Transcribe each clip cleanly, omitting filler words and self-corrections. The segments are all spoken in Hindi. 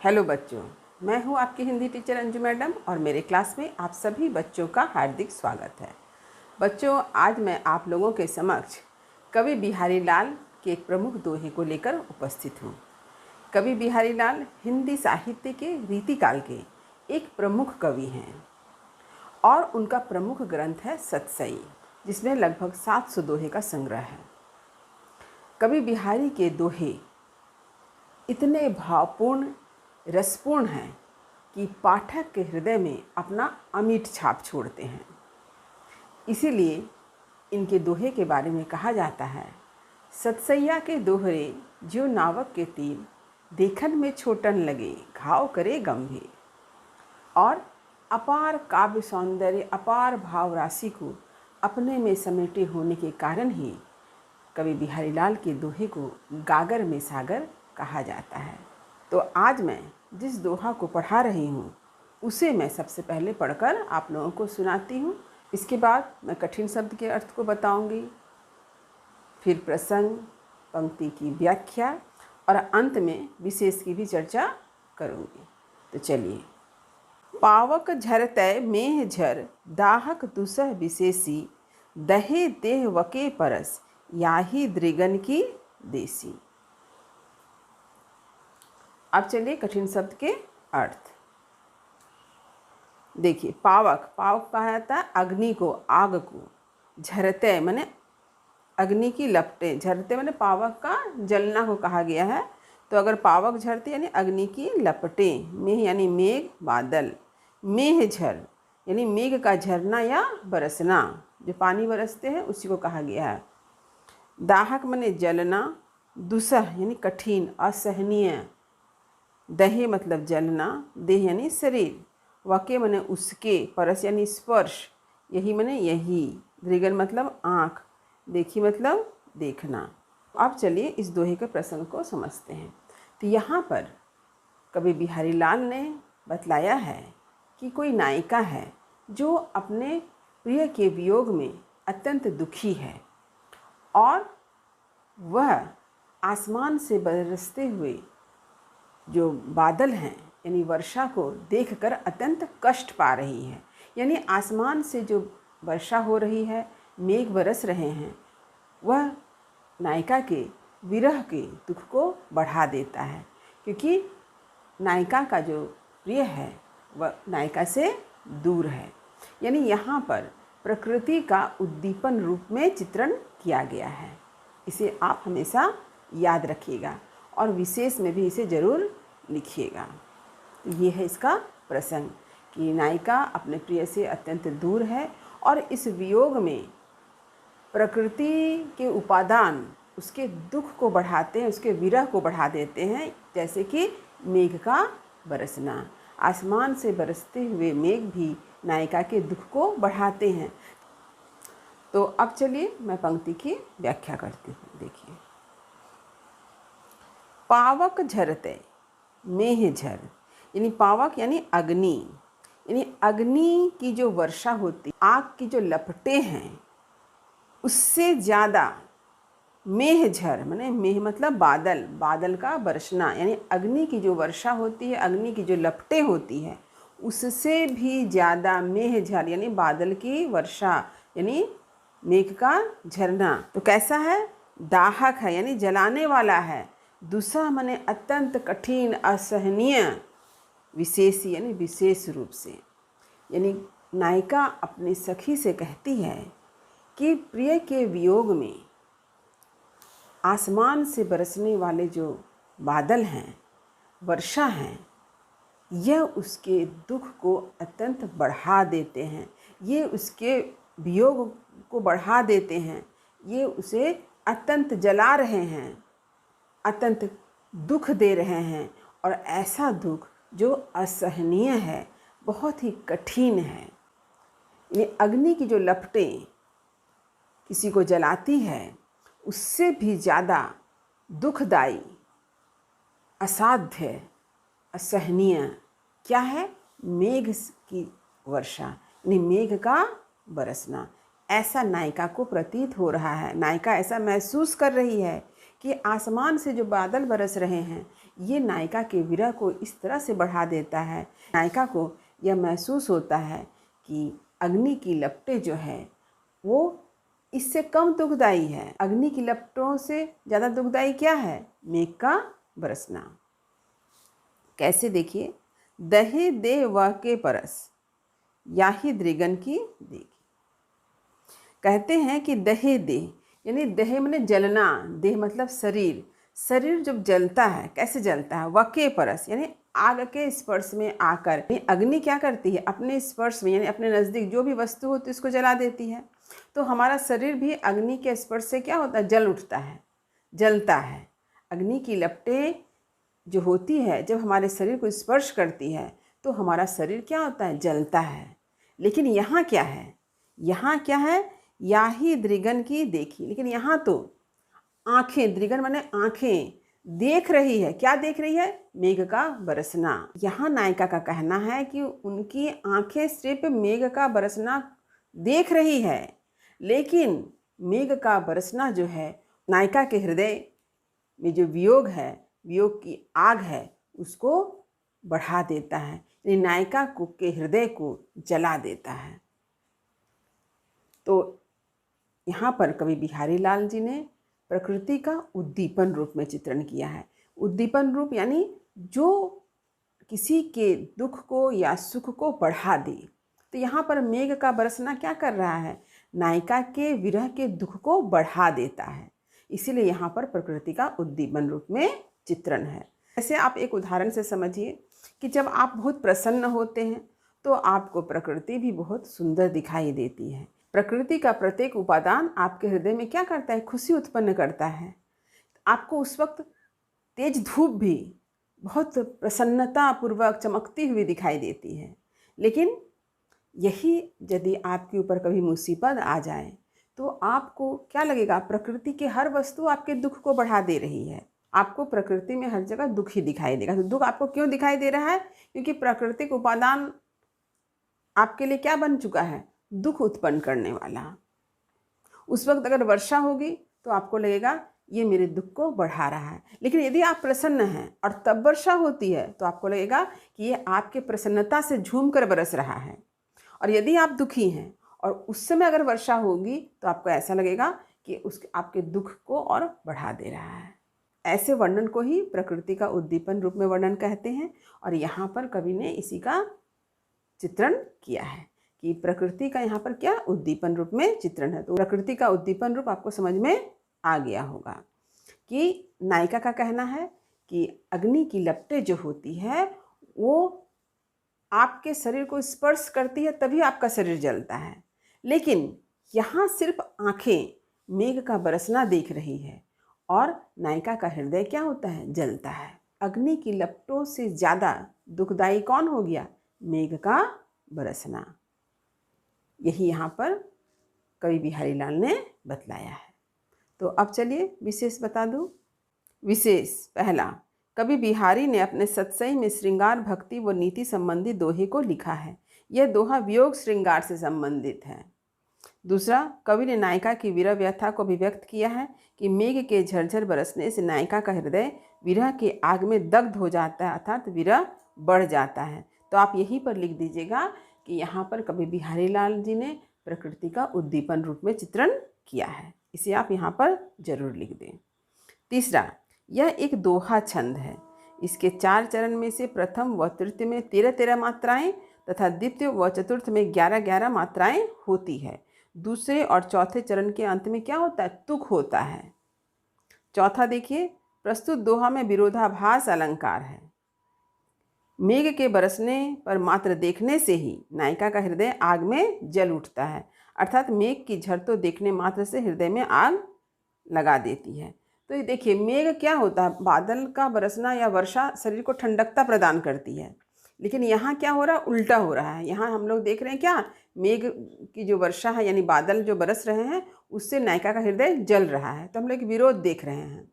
हेलो बच्चों, मैं हूं आपकी हिंदी टीचर अंजू मैडम और मेरे क्लास में आप सभी बच्चों का हार्दिक स्वागत है। बच्चों, आज मैं आप लोगों के समक्ष कवि बिहारी लाल के एक प्रमुख दोहे को लेकर उपस्थित हूं। कवि बिहारी लाल हिंदी साहित्य के रीतिकाल के एक प्रमुख कवि हैं और उनका प्रमुख ग्रंथ है सतसई, जिसमें लगभग 700 दोहे का संग्रह है। कवि बिहारी के दोहे इतने भावपूर्ण, रसपूर्ण हैं कि पाठक के हृदय में अपना अमिट छाप छोड़ते हैं। इसीलिए इनके दोहे के बारे में कहा जाता है, सतसैया के दोहरे जो नावक के तीर, देखन में छोटन लगे घाव करे गंभीर। और अपार काव्य सौंदर्य, अपार भाव राशि को अपने में समेटे होने के कारण ही कवि बिहारी लाल के दोहे को गागर में सागर कहा जाता है। तो आज मैं जिस दोहा को पढ़ा रही हूँ उसे मैं सबसे पहले पढ़कर आप लोगों को सुनाती हूँ। इसके बाद मैं कठिन शब्द के अर्थ को बताऊंगी, फिर प्रसंग, पंक्ति की व्याख्या और अंत में विशेष की भी चर्चा करूँगी। तो चलिए। पावक झरतय मेह झर, दाहक दुसह विशेषी, दहे देह वके परस, याही दृगन की देसी। अब चलिए कठिन शब्द के अर्थ देखिए। पावक, पावक कहा जाता है अग्नि को, आग को। झरते माने अग्नि की लपटें, झरते माने पावक का जलना को कहा गया है। तो अगर पावक झरते यानी अग्नि की लपटें, मेह यानी मेघ, बादल, मेह झर यानी मेघ का झरना या बरसना, जो पानी बरसते हैं उसी को कहा गया है। दाहक माने जलना, दुसह यानी कठिन, असहनीय, दहे मतलब जलना, देह यानी शरीर, वके माने उसके, परस यानी स्पर्श, यही माने यही, दृगन मतलब आँख, देखी मतलब देखना। अब चलिए इस दोहे के प्रसंग को समझते हैं। तो यहाँ पर कवि बिहारी लाल ने बतलाया है कि कोई नायिका है जो अपने प्रिय के वियोग में अत्यंत दुखी है और वह आसमान से बरसते हुए जो बादल हैं यानी वर्षा को देखकर अत्यंत कष्ट पा रही है। यानी आसमान से जो वर्षा हो रही है, मेघ बरस रहे हैं, वह नायिका के विरह के दुख को बढ़ा देता है, क्योंकि नायिका का जो प्रिय है वह नायिका से दूर है। यानी यहाँ पर प्रकृति का उद्दीपन रूप में चित्रण किया गया है। इसे आप हमेशा याद रखिएगा और विशेष में भी इसे ज़रूर लिखिएगा। ये है इसका प्रसंग कि नायिका अपने प्रिय से अत्यंत दूर है और इस वियोग में प्रकृति के उपादान उसके दुख को बढ़ाते हैं, उसके विरह को बढ़ा देते हैं। जैसे कि मेघ का बरसना, आसमान से बरसते हुए मेघ भी नायिका के दुख को बढ़ाते हैं। तो अब चलिए मैं पंक्ति की व्याख्या करती हूँ। देखिए, पावक झरते मेह झर, यानी पावक यानी अग्नि, यानी अग्नि की जो वर्षा होती, आग की जो लपटें हैं, उससे ज़्यादा मेह झर माने मेह मतलब बादल, बादल का बरसना, यानी अग्नि की जो वर्षा होती है, अग्नि की जो लपटें होती है, उससे भी ज़्यादा मेह झर यानी बादल की वर्षा यानी मेघ का झरना तो कैसा है? दाहक है यानी जलाने वाला है, दुसह माने अत्यंत कठिन, असहनीय, विशेषी यानी विशेष रूप से। यानी नायिका अपनी सखी से कहती है कि प्रिय के वियोग में आसमान से बरसने वाले जो बादल हैं, वर्षा हैं, यह उसके दुख को अत्यंत बढ़ा देते हैं, ये उसके वियोग को बढ़ा देते हैं, ये उसे अत्यंत जला रहे हैं, अत्यंत दुख दे रहे हैं। और ऐसा दुख जो असहनीय है, बहुत ही कठिन है। ये अग्नि की जो लपटें किसी को जलाती है, उससे भी ज़्यादा दुखदाई, असाध्य, असहनीय क्या है? मेघ की वर्षा यानी मेघ का बरसना। ऐसा नायिका को प्रतीत हो रहा है, नायिका ऐसा महसूस कर रही है कि आसमान से जो बादल बरस रहे हैं, ये नायिका के विरह को इस तरह से बढ़ा देता है, नायिका को यह महसूस होता है कि अग्नि की लपटें जो है वो इससे कम दुखदाई है। अग्नि की लपटों से ज़्यादा दुखदाई क्या है? मेघ का बरसना। कैसे? देखिए, दहे दे वह के परस, याही दृगन की देगी। कहते हैं कि दहे दे, यानी दहे माने जलना, देह मतलब शरीर। शरीर जब जलता है, कैसे जलता है? वके परस, यानी आग के स्पर्श में आकर अग्नि क्या करती है? अपने स्पर्श में, यानी अपने नज़दीक जो भी वस्तु होती है उसको जला देती है। तो हमारा शरीर भी अग्नि के स्पर्श से क्या होता है? जल उठता है, जलता है। अग्नि की लपटें जो होती है जब हमारे शरीर को स्पर्श करती है तो हमारा शरीर क्या होता है? जलता है। लेकिन यहाँ क्या है? यहाँ क्या है? याही दृगन की देखी। लेकिन यहाँ तो आंखें, दृगन माने आंखें, देख रही है। क्या देख रही है? मेघ का बरसना। यहाँ नायिका का कहना है कि उनकी आंखें सिर्फ मेघ का बरसना देख रही है, लेकिन मेघ का बरसना जो है नायिका के हृदय में जो वियोग है, वियोग की आग है, उसको बढ़ा देता है, यानी नायिका को के हृदय को जला देता है। तो यहाँ पर कवि बिहारी लाल जी ने प्रकृति का उद्दीपन रूप में चित्रण किया है। उद्दीपन रूप यानी जो किसी के दुख को या सुख को बढ़ा दे। तो यहाँ पर मेघ का बरसना क्या कर रहा है? नायिका के विरह के दुख को बढ़ा देता है। इसीलिए यहाँ पर प्रकृति का उद्दीपन रूप में चित्रण है। ऐसे आप एक उदाहरण से समझिए कि जब आप बहुत प्रसन्न होते हैं तो आपको प्रकृति भी बहुत सुंदर दिखाई देती है। प्रकृति का प्रत्येक उपादान आपके हृदय में क्या करता है? खुशी उत्पन्न करता है। आपको उस वक्त तेज धूप भी बहुत प्रसन्नता पूर्वक चमकती हुई दिखाई देती है। लेकिन यही यदि आपके ऊपर कभी मुसीबत आ जाए तो आपको क्या लगेगा? प्रकृति की हर वस्तु आपके दुख को बढ़ा दे रही है। आपको प्रकृति में हर जगह दुख ही दिखाई देगा। तो दुख आपको क्यों दिखाई दे रहा है? क्योंकि प्राकृतिक उपादान आपके लिए क्या बन चुका है? दुख उत्पन्न करने वाला। उस वक्त अगर वर्षा होगी तो आपको लगेगा ये मेरे दुख को बढ़ा रहा है। लेकिन यदि आप प्रसन्न हैं और तब वर्षा होती है तो आपको लगेगा कि ये आपके प्रसन्नता से झूम कर बरस रहा है। और यदि आप दुखी हैं और उस समय अगर वर्षा होगी तो आपको ऐसा लगेगा कि उसके आपके दुख को और बढ़ा दे रहा है। ऐसे वर्णन को ही प्रकृति का उद्दीपन रूप में वर्णन कहते हैं। और यहाँ पर कवि ने इसी का चित्रण किया है कि प्रकृति का यहाँ पर क्या उद्दीपन रूप में चित्रण है। तो प्रकृति का उद्दीपन रूप आपको समझ में आ गया होगा कि नायिका का कहना है कि अग्नि की लपटें जो होती है वो आपके शरीर को स्पर्श करती है, तभी आपका शरीर जलता है। लेकिन यहाँ सिर्फ आंखें मेघ का बरसना देख रही है और नायिका का हृदय क्या होता है? जलता है। अग्नि की लपटों से ज़्यादा दुखदाई कौन हो गया? मेघ का बरसना। यही यहाँ पर कवि बिहारी लाल ने बतलाया है। तो अब चलिए विशेष बता दूँ। विशेष पहला, कवि बिहारी ने अपने सत्सई में श्रृंगार, भक्ति व नीति संबंधी दोहे को लिखा है। यह दोहा वियोग श्रृंगार से संबंधित है। दूसरा, कवि ने नायिका की विरह व्यथा को अभिव्यक्त किया है कि मेघ के झरझर बरसने से नायिका का हृदय विरह के आग में दग्ध हो जाता है, अर्थात विरह बढ़ जाता है। तो आप यहीं पर लिख दीजिएगा कि यहाँ पर कवि बिहारी लाल जी ने प्रकृति का उद्दीपन रूप में चित्रण किया है। इसे आप यहाँ पर जरूर लिख दें। तीसरा, यह एक दोहा छंद है। इसके 4 चरण में से प्रथम व तृतीय में 13-13 मात्राएं तथा द्वितीय व चतुर्थ में 11-11 मात्राएं होती है। दूसरे और चौथे चरण के अंत में क्या होता है? तुक होता है। चौथा देखिए, प्रस्तुत दोहा में विरोधाभास अलंकार है। मेघ के बरसने पर मात्र देखने से ही नायिका का हृदय आग में जल उठता है, अर्थात मेघ की झरतो देखने मात्र से हृदय में आग लगा देती है। तो ये देखिए, मेघ क्या होता है? बादल का बरसना या वर्षा शरीर को ठंडकता प्रदान करती है। लेकिन यहाँ क्या हो रहा है? उल्टा हो रहा है। यहाँ हम लोग देख रहे हैं क्या? मेघ की जो वर्षा है यानी बादल जो बरस रहे हैं उससे नायिका का हृदय जल रहा है। तो हम लोग विरोध देख रहे हैं।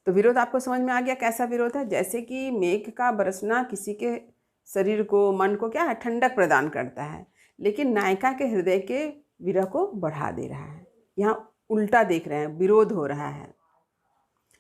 तो विरोध आपको समझ में आ गया कैसा विरोध है? जैसे कि मेघ का बरसना किसी के शरीर को, मन को क्या है? ठंडक प्रदान करता है, लेकिन नायिका के हृदय के विरह को बढ़ा दे रहा है। यहाँ उल्टा देख रहे हैं, विरोध हो रहा है।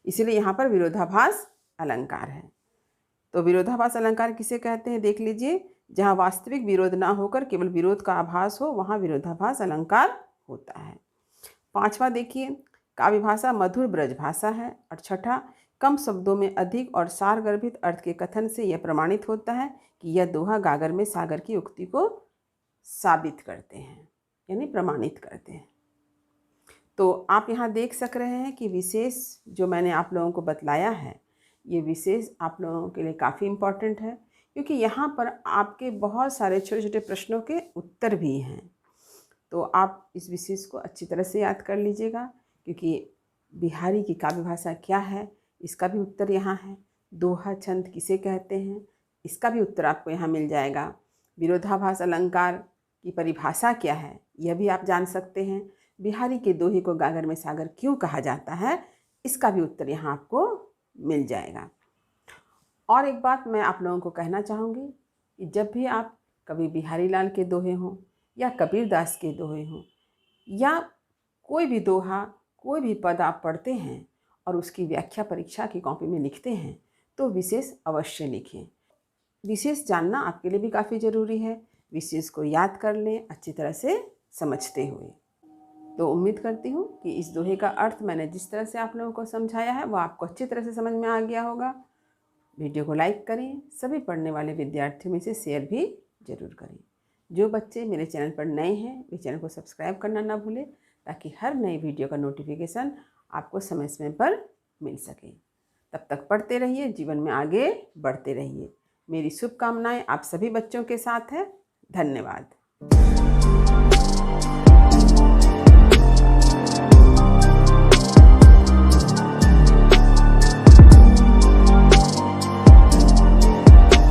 इसीलिए यहाँ पर विरोधाभास अलंकार है। तो विरोधाभास अलंकार किसे कहते हैं देख लीजिए। जहाँ वास्तविक विरोध ना होकर केवल विरोध का आभास हो वहाँ विरोधाभास अलंकार होता है। पांचवा देखिए, काव्य भाषा मधुर ब्रज भाषा है। और छठा, कम शब्दों में अधिक और सारगर्भित अर्थ के कथन से यह प्रमाणित होता है कि यह दोहा गागर में सागर की उक्ति को साबित करते हैं, यानी प्रमाणित करते हैं। तो आप यहाँ देख सक रहे हैं कि विशेष जो मैंने आप लोगों को बतलाया है, ये विशेष आप लोगों के लिए काफ़ी इम्पॉर्टेंट है, क्योंकि यहाँ पर आपके बहुत सारे छोटे छोटे प्रश्नों के उत्तर भी हैं। तो आप इस विशेष को अच्छी तरह से याद कर लीजिएगा, क्योंकि बिहारी की काव्य भाषा क्या है इसका भी उत्तर यहाँ है। दोहा छंद किसे कहते हैं इसका भी उत्तर आपको यहाँ मिल जाएगा। विरोधाभास अलंकार की परिभाषा क्या है यह भी आप जान सकते हैं। बिहारी के दोहे को गागर में सागर क्यों कहा जाता है इसका भी उत्तर यहाँ आपको मिल जाएगा। और एक बात मैं आप लोगों को कहना चाहूँगी कि जब भी आप कभी बिहारी लाल के दोहे हों या कबीरदास के दोहे हों या कोई भी दोहा, कोई भी पद आप पढ़ते हैं और उसकी व्याख्या परीक्षा की कॉपी में लिखते हैं तो विशेष अवश्य लिखें। विशेष जानना आपके लिए भी काफ़ी ज़रूरी है। विशेष को याद कर लें अच्छी तरह से समझते हुए। तो उम्मीद करती हूँ कि इस दोहे का अर्थ मैंने जिस तरह से आप लोगों को समझाया है वो आपको अच्छी तरह से समझ में आ गया होगा। वीडियो को लाइक करें, सभी पढ़ने वाले विद्यार्थियों में से शेयर भी ज़रूर करें। जो बच्चे मेरे चैनल पर नए हैं वे चैनल को सब्सक्राइब करना ना भूलें, ताकि हर नई वीडियो का नोटिफिकेशन आपको समय समय पर मिल सके। तब तक पढ़ते रहिए, जीवन में आगे बढ़ते रहिए। मेरी शुभकामनाएं आप सभी बच्चों के साथ है। धन्यवाद।